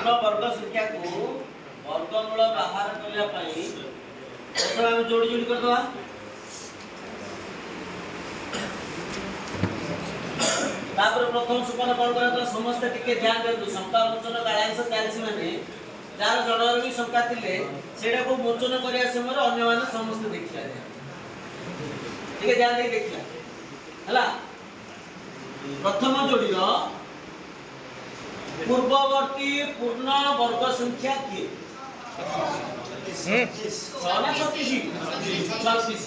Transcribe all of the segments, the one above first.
पूर्ण वर्ग संख्या को वर्गमूल बाहर करने प्रथम आम जोड़ी जोड़ी करदे प्रथम सोपान कौन कर समस्त टिके ध्यान दिखाते शंका मोचन कालांश चलती माने जार जड़र भी शंका थिले सेटा को मोचन करिया समय अन्य माने समस्त देखिया ठीक है ध्यान दे देखिया हला प्रथम जोड़ी रो पूर्ववर्ती पूर्ण वर्ग संख्या किए 36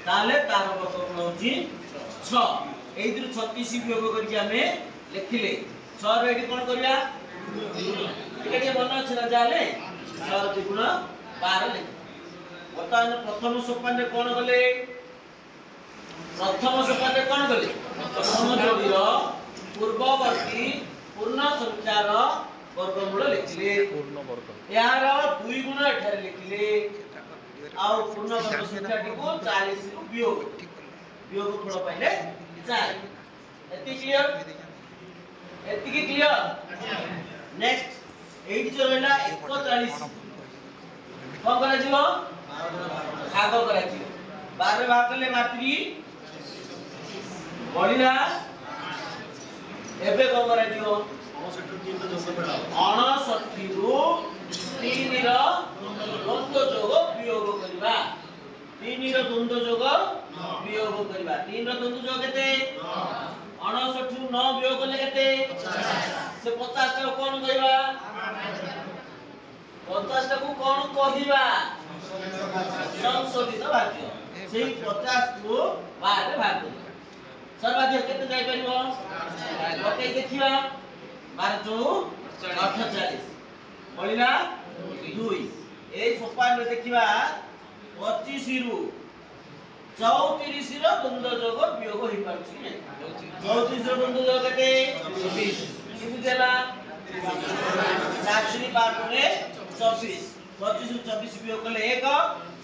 ताले तार वर्गमूल होची 6 एइतिर 36 वियोग करके हमें लिखिले 6 रे एठी कोन करिया एठी मन अछि ना जाले 6 द्विगुण 12 लिख वर्तमान प्रथम सोपान रे कोन गले प्रथम सोपान रे कोन गले प्रथम जोड़ी रो पूर्ववर्ती पूर्ण संख्यार वर्गमूल लिखिले पूर्ण वर्ग यार 2 गुण एठारे लिखिले आ पूर्ण वर्ग संख्या को 40 रु वियोग वियोग फल पाइले 4 एति क्लियर नेक्स्ट 8 जो रहला 41 कोन करा जिवो भाग करा जिवो 12 भाग करले मात्री बढिला एबे कोन करा जिवो 69 रु 3 रो द्वंद्व जोग वियोग करबा 3 रो द्वंद्व जोग वियोग करबा 3 रो द्वंद्व जोग केते 69 रु 9 वियोग करले केते से 50 टा कोन कहबा 50 टा को कोन कहिबा संशोधित भाग्य सेही 50 को 12 रे भाग कर सर्वाधिक केते जाय परिबो ओते देखिबा 12 जो 48 बलिला 2 ए सोपान रे देखिबा 25 रु 34 रो द्वंद्व जोग वियोग होई पाछि नै 34 रो द्वंद्व जोग केते 20 किबु देला 4 बार ने 24 25 रु 24 वियोग करले 1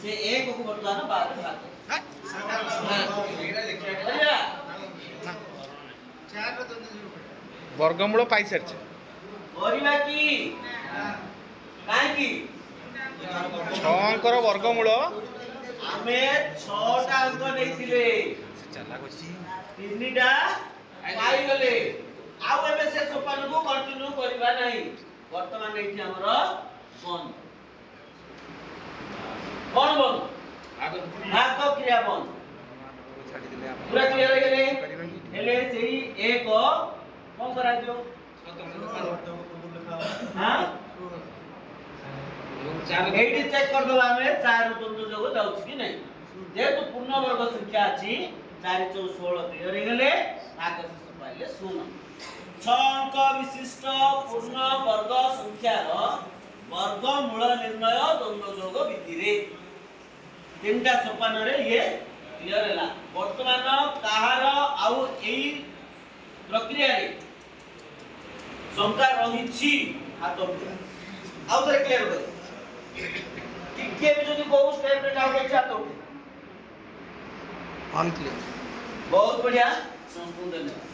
से 1 को वर्तमान 12 भाग एटा लिखिया ना 4 रो द्वंद्व जोग वर्गमूल पाई सरछ करिबा की काहे की 6 अंकर वर्गमूल आमे 6 टा अंक देथिले चला कोसी 3 टा पाई गले आउ एबे से सोपान को कंटिन्यू करिबा नहीं वर्तमान एठी हमर बन भाग क्रिया बन छाडी दिले आप पूरा क्लियर हो गेले हेले सेही एक कोन करा दियो हां 4 एठी चेक कर दो हमें 4 द्वंद्व जोग जाउछि कि नहीं जेतु पूर्ण वर्ग संख्या अछि 4 4 16 क्लियर हो गेले भाग शेष पाइले 0 6 अंक विशिष्ट पूर्ण वर्ग संख्यार वर्गमूल निर्णय द्वंद्व जोग विधि रे तीनटा सोपान रे ये क्लियर हैला वर्तमान काहार आउ एई प्रक्रिया रे शंका रही छी हाथ उठा आउ तरे क्लियर कर टिके भी जदी को स्टेप रे डाउट अछि हाथ उठा अनक्लियर बहुत बढ़िया संपूर्ण धन्यवाद।